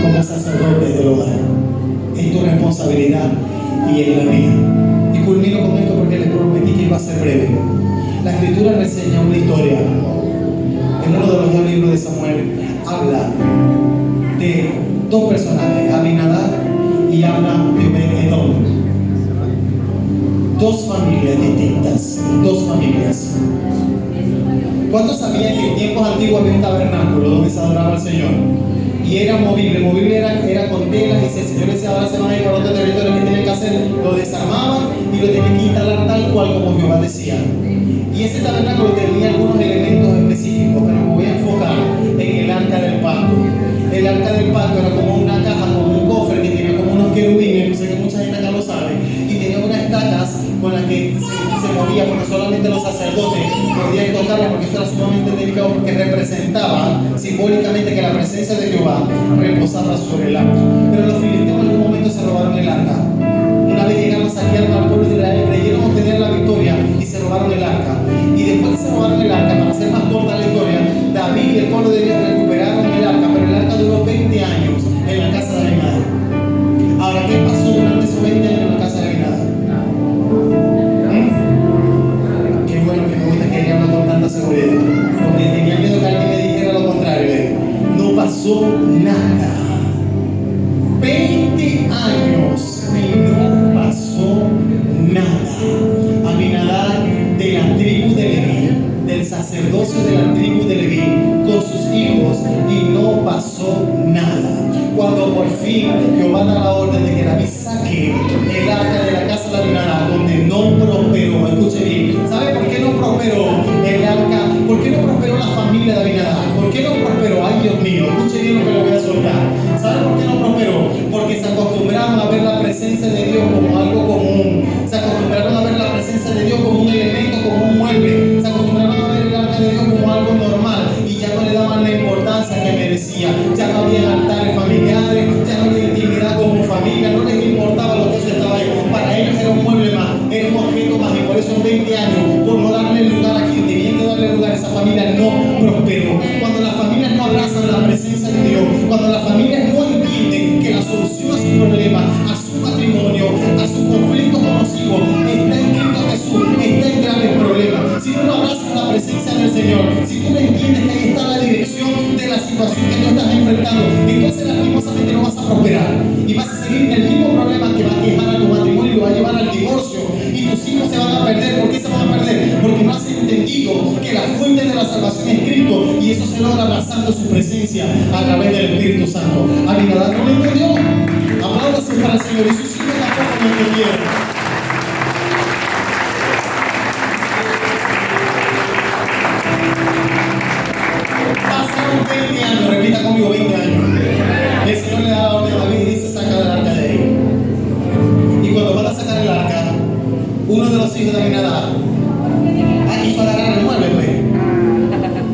como sacerdotes del hogar. Es tu responsabilidad y es la mía. Y culmino con esto porque les prometí que iba a ser breve. La Escritura reseña una historia. En uno de los dos libros de Samuel habla de dos personajes, Abinadab y habla de Obed-Edom. Dos familias distintas, dos familias. ¿Cuántos sabían que en tiempos antiguos había un tabernáculo donde se adoraba al Señor? Y era movible, era con telas, y si el Señor decía ahora se van a ir para otro territorio que tienen que hacer, lo desarmaban y lo tenían que instalar tal cual como Jehová decía. Y ese tabernáculo tenía algunos elementos específicos, pero me voy a enfocar en el arca del pacto. El arca del pacto era como una caja, como un cofre que tenía como unos querubines, sé que mucha gente acá lo sabe, y tenía unas estacas con las que se movía, porque solamente los sacerdotes podían tocarla, porque eso era sumamente delicado, porque representaba simbólicamente que la presencia de Jehová reposaba sobre el arca. Pero los filisteos en algún momento se robaron el arca. Una vez llegaron, saquearon al pueblo de Israel, creyeron obtener la victoria y se robaron el arca. Y después de que se robaron el arca, para hacer más corta la historia, David y el pueblo de Dios recuperaron el arca, pero el arca duró 20 años en la casa de Abinadab. Ahora, ¿qué pasó durante esos 20 años en la casa de Abinadab? Qué bueno que me gusta que ella hable con tanta seguridad, porque tenía miedo que alguien me dijera lo contrario. No pasó nada. 20 años y no pasó nada. Abinadab, de la tribu de Leví, del sacerdocio de la tribu de Leví, con sus hijos, y no pasó nada. Cuando por fin Jehová da la orden de que David saque el arca de la casa de Abinadab, donde no prosperó, escuche bien, ¿sabe por qué no prosperó el arca? ¿Por qué no prosperó la familia de Abinadab? ¿Por qué no prosperó? Ay, Dios mío, escuche bien lo que le voy a soltar. ¿Sabe por qué no prosperó? Porque se acostumbraron a ver la presencia de Dios como algo común. Se acostumbraron a ver la presencia de Dios como un elemento, como un mueble. Se acostumbraron a ver el arca de Dios como algo normal. y vas a seguir en el mismo problema que va a quejar a tu matrimonio y lo va a llevar al divorcio. Y tus hijos se van a perder. ¿Por qué se van a perder? Porque no has entendido que la fuente de la salvación es Cristo, y eso se logra abrazando su presencia a través del Espíritu Santo. Abinadab no lo entendió. Apláudase para el Señor, y sus hijos tampoco lo entendieron. Pasaron 20 años, repita conmigo, 20 años. El Señor le da la orden a David y dice: saca el arca de ahí. Y cuando van a sacar el arca, uno de los hijos de Abinadab quiso agarrar el mueble, pues.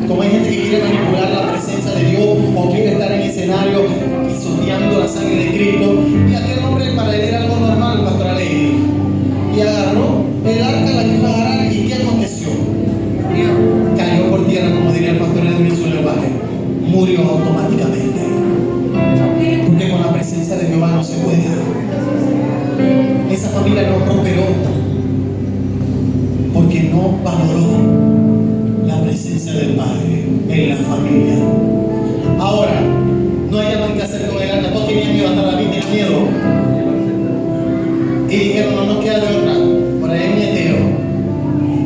Como hay gente que quiere manipular la presencia de Dios o quiere estar en escenario pisoteando la sangre de Cristo, y aquel hombre, para él era algo normal, pastor Aley, y agarró el arca, la quiso agarrar, y ¿qué aconteció? Cayó por tierra, como diría el pastor en su lenguaje. Murió automáticamente. Porque con la presencia de Jehová no se puede. Esa familia no prosperó porque no valoró la presencia del Padre en la familia. Ahora, no hay nada que hacer con el arca. Todos tenían miedo, hasta David tenía miedo. Y dijeron: no nos queda de otra. Por ahí hay un eteo.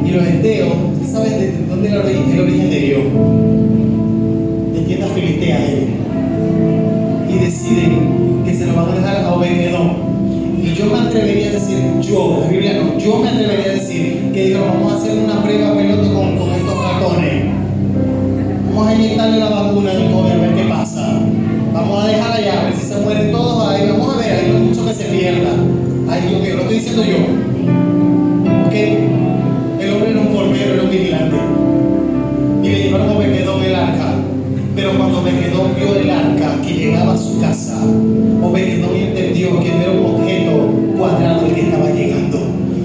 Y los eteos, ¿usted sabe de dónde era el origen de ellos? De tierra filistea ellos. Y deciden que se lo van a dejar a Obed-Edom. Y yo me atrevería a decir, la Biblia no, yo me atrevería a decir que dijeron: vamos a hacer una prueba piloto con estos ratones. Vamos a inyectarle la vacuna y a ver qué pasa. Vamos a dejar allá, a ver si se mueren todos. Ahí vamos a ver, hay mucho que se pierda. Ay, Dios mío, lo estoy diciendo yo. ¿Ok? El hombre era un portero, era un vigilante. Y le llevaron a Obed-Edom el arca. Pero cuando Obed-Edom vio el arca que llegaba a su casa, Obed-Edom entendió que no era un objeto cuadrado el que estaba llegando.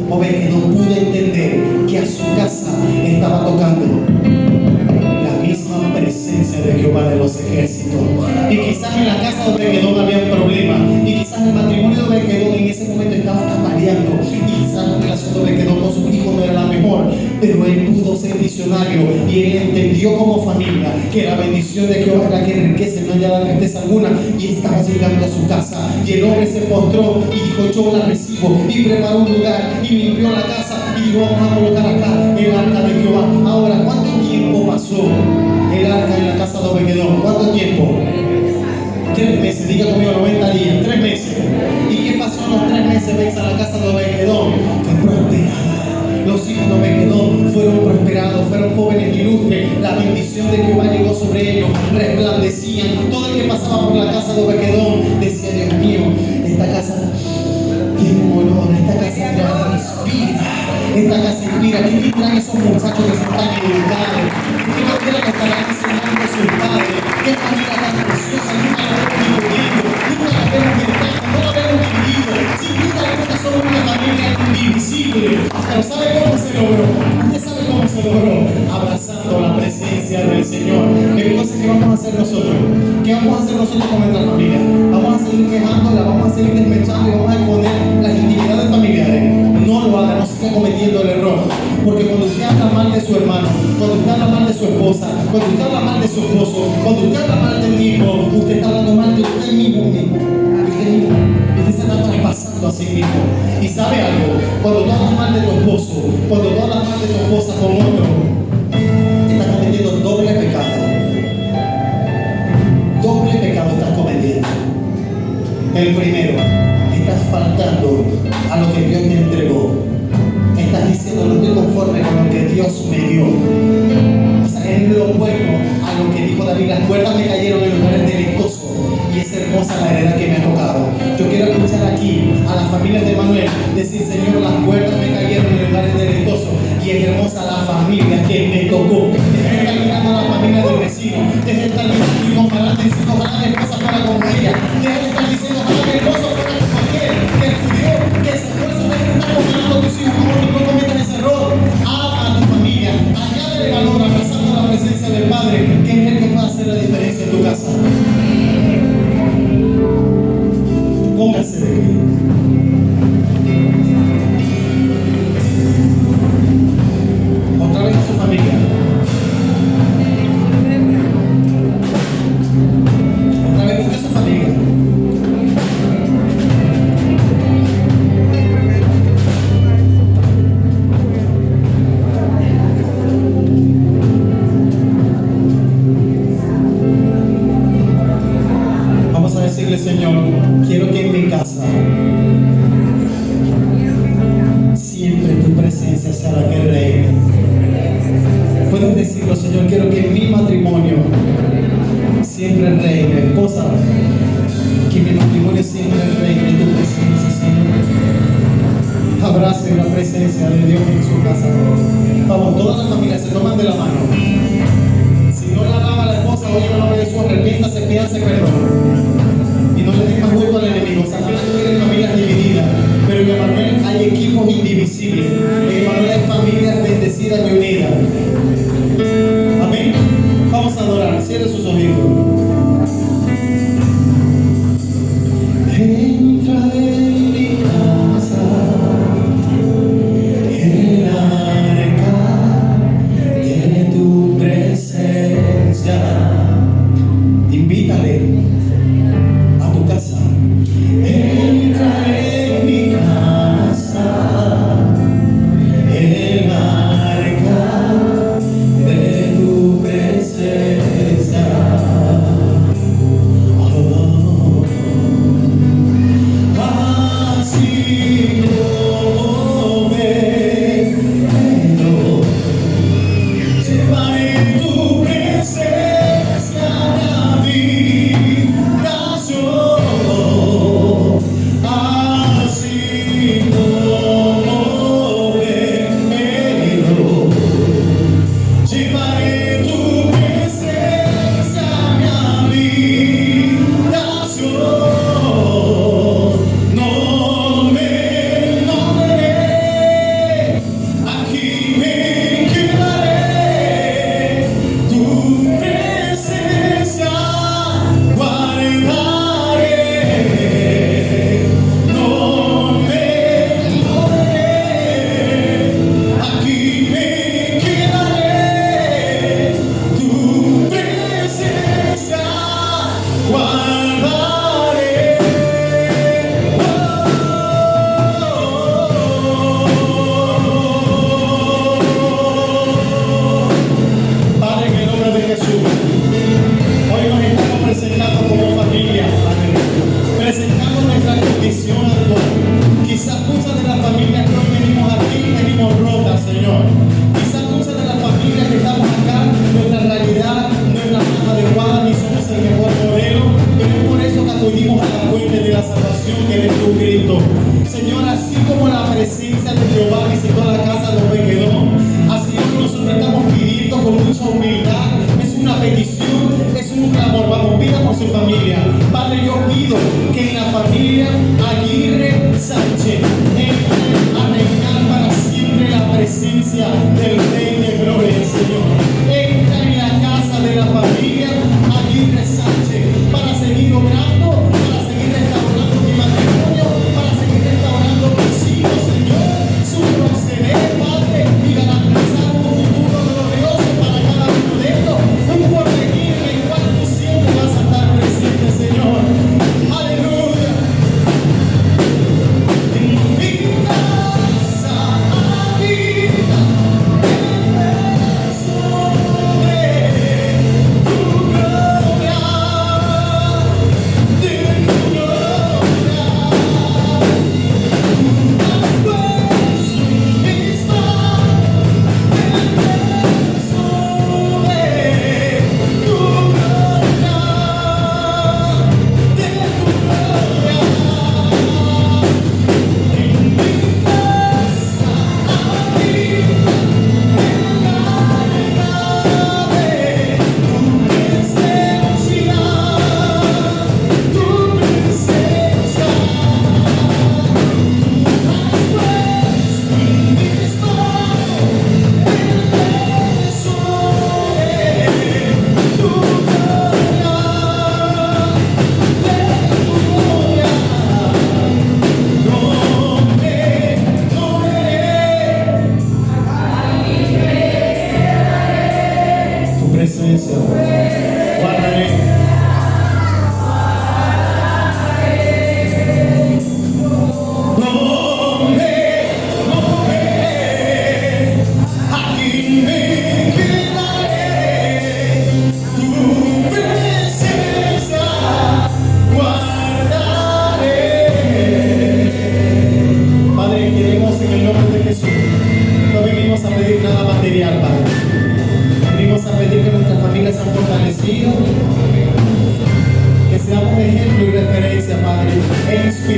Obed-Edom pudo entender que a su casa estaba tocando la misma presencia de Jehová de los ejércitos. Y quizás en la casa de Obed-Edom había un problema, y quizás el matrimonio de Obed-Edom en ese momento estaba tambaleando, y quizás la relación de Obed-Edom con su hijo no era la mejor, pero él pudo ser visionario, y él entendió como familia que la bendición de Jehová es la que enriquece, no haya tristeza alguna, y estaba llegando a su casa. Y el hombre se postró y dijo: yo la recibo, y preparó un lugar y limpió la casa y dijo: vamos a colocar acá el arca de Jehová. Ahora, ¿cuánto tiempo pasó el arca en la casa de Obed-Edom? ¿Cuánto tiempo? 3 meses, diga conmigo, 90 días, 3 meses. ¿Y qué pasó en los 3 meses? Ves a la casa de Obed-Edom, fue prosperada. Los hijos de Obed-Edom fueron prosperados, fueron jóvenes ilustres. La bendición de Jehová llegó sobre ellos, resplandecían. Todo el que pasaba por la casa de Obed-Edom decía: Dios mío, esta casa tiene un olor, esta casa inspira. Esta casa inspira. ¿Qué dirán esos muchachos que son tan educados? ¿Qué manera que estarán enseñando a sus padres? ¿Qué familia tan preciosa? Nunca la vemos dividido, nunca la vemos gritando, no la vemos dividido. Sin duda alguna somos una familia indivisible. Pero ¿sabe cómo se logró? ¿Usted sabe cómo se logró? Abrazando la presencia del Señor. Entonces, ¿qué vamos a hacer nosotros? ¿Qué vamos a hacer nosotros con nuestra familia? Vamos a seguir quejándola, vamos a seguir despechando y vamos a exponer las intimidades familiares. No lo haga, no siga cometiendo el error. Porque cuando usted habla mal de su hermano, cuando usted habla mal de su esposa, cuando usted habla mal de su esposo, cuando usted habla mal del hijo, usted está hablando mal de usted mismo. Usted se está traspasando a sí mismo. Y sabe algo, cuando tú hablas mal de tu esposo, cuando tú hablas mal de tu esposa con otro, estás cometiendo doble pecado. Doble pecado estás cometiendo. El primero, estás faltando a lo que Dios te entregó. Estás diciendo: no estoy conforme con lo que Dios me dio. O sea, es lo opuesto a lo que dijo David: las cuerdas me cayeron en lugares deleitosos, y es hermosa la heredad que me ha tocado. Yo quiero escuchar aquí a las familias de Manuel decir: Señor, las cuerdas me cayeron en lugares deleitosos, y es hermosa la familia que me tocó. Deja de estar mirando a la familia del vecino, deja de estar mirando y comparando y diciendo: ojalá mi esposa fuera como ella, deja de estar diciendo: ojalá mi esposo fuera como aquel que estudió, que se esfuerza, de estar comparando a tus hijos. No cometas ese error. Ama a tu familia, añádele valor, abrazando la presencia del Padre, que es el que puede hacer la diferencia en tu casa. Póngase de pie. Otra vez a su familia. Señor, quiero que en mi casa siempre tu presencia sea la que reine. Puedes decirlo, Señor, quiero que en mi matrimonio siempre reine. Esposa, que mi matrimonio siempre reine tu presencia, Señor. Abrace la presencia de Dios en su casa. Vamos, todas las familias se toman de la mano. Si no la ama la esposa, oye la nombre de Jesús, arrepiéntase, pídase perdón. Y no le des más gusto al enemigo. Satanás quiere familias divididas, pero en Emmanuel hay equipos indivisibles. En Emmanuel hay familias bendecidas y unidas. Amén. Vamos a adorar. Cierre sus ojitos. Entra en mi casa, el arca de tu presencia. Invítale a tu casa. Entra en mi casa, el arca de tu presencia. Oh, así como vengo, llevaré tu presencia a mi habitación. Así como vengo, llevaré tu presencia a mi habitación. No me moveré, aquí me quedaré, tu presencia guardaré. No me moveré, aquí me quedaré, tu presencia guardaré. Padre, en el nombre de Jesús, hoy nos estamos presentando como familia, Padre. Presentamos nuestra condición actual. Quizás muchas de las familias que hoy venimos aquí venimos rotas, Señor. Quizás muchas de las familias que estamos acá, nuestra realidad no es la más adecuada ni somos el mejor modelo, pero es por eso que acudimos a la fuente de la salvación que eres tú, Cristo. Señor, así como la presencia de Jehová visitó la casa de Obed-Edom, así hoy nosotros estamos pidiendo con mucha humildad. Es una petición, es un clamor. Vamos, pida por su familia. Padre, yo pido que en la familia Aguirre Sánchez entre a reinar para siempre la presencia del Rey de Gloria, Señor. Entra en la casa de la familia Aguirre Sánchez para seguir obrando, para seguir restaurando mi matrimonio, para seguir restaurando mis hijos, Señor, su proceder, Padre, y garantizar un futuro glorioso para cada uno de ellos, un porvenir en el cual tú siempre vas a estar presente, Señor. Aleluya. En mi casa habita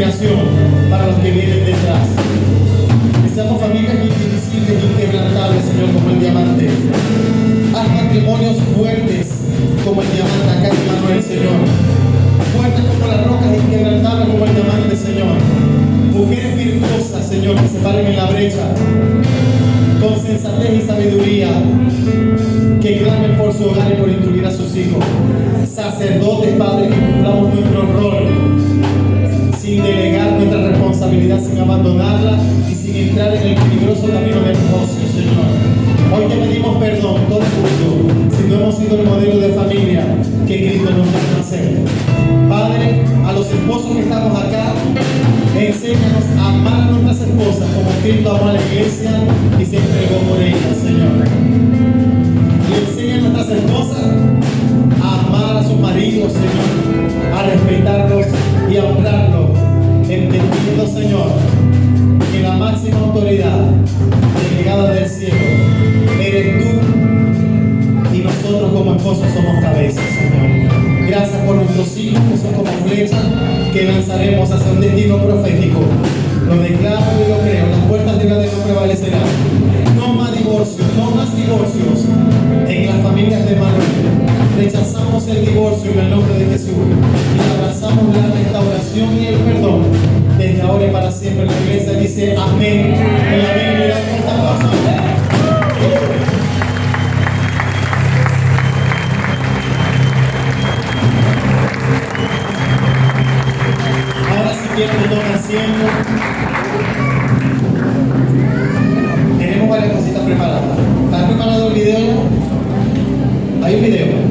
inspiración para los que vienen detrás. Que seamos familias indivisibles, inquebrantables, Señor, como el diamante. Haz matrimonios fuertes como el diamante acá en Manuel, Señor. Fuertes como las rocas, inquebrantables como el diamante, Señor. Mujeres virtuosas, Señor, que se paren en la brecha, con sensatez y sabiduría, que clamen por su hogar y por instruir a sus hijos. Sacerdotes, Padre, que cumplamos nuestro rol, sin delegar nuestra responsabilidad, sin abandonarla y sin entrar en el peligroso camino del negocio, Señor. Hoy te pedimos perdón, todo juntos, si no hemos sido el modelo de familia que Cristo nos llama a ser. Padre, a los esposos que estamos acá, enséñanos a amar a nuestras esposas como Cristo amó a la iglesia y se entregó por ellas, Señor. Y enseña a nuestras esposas a amar a sus maridos, Señor, a respetarlos y a honrarlos, entendiendo, Señor, que la máxima autoridad delegada del cielo eres tú y nosotros como esposos somos cabezas, Señor. Gracias por nuestros hijos que son como flechas que lanzaremos hacia un destino profético. Lo declaro y lo creo, las puertas de la no prevalecerán. No más divorcios, no más divorcios en las familias de Manuel. Rechazamos el divorcio en el nombre de Jesús y abrazamos la restauración y el perdón desde ahora y para siempre. La iglesia dice amén y amén. Le damos un aplauso. Ahora si quieren que tomen asiento. Tenemos varias cositas preparadas. ¿Están preparado el video? ¿Hay un video?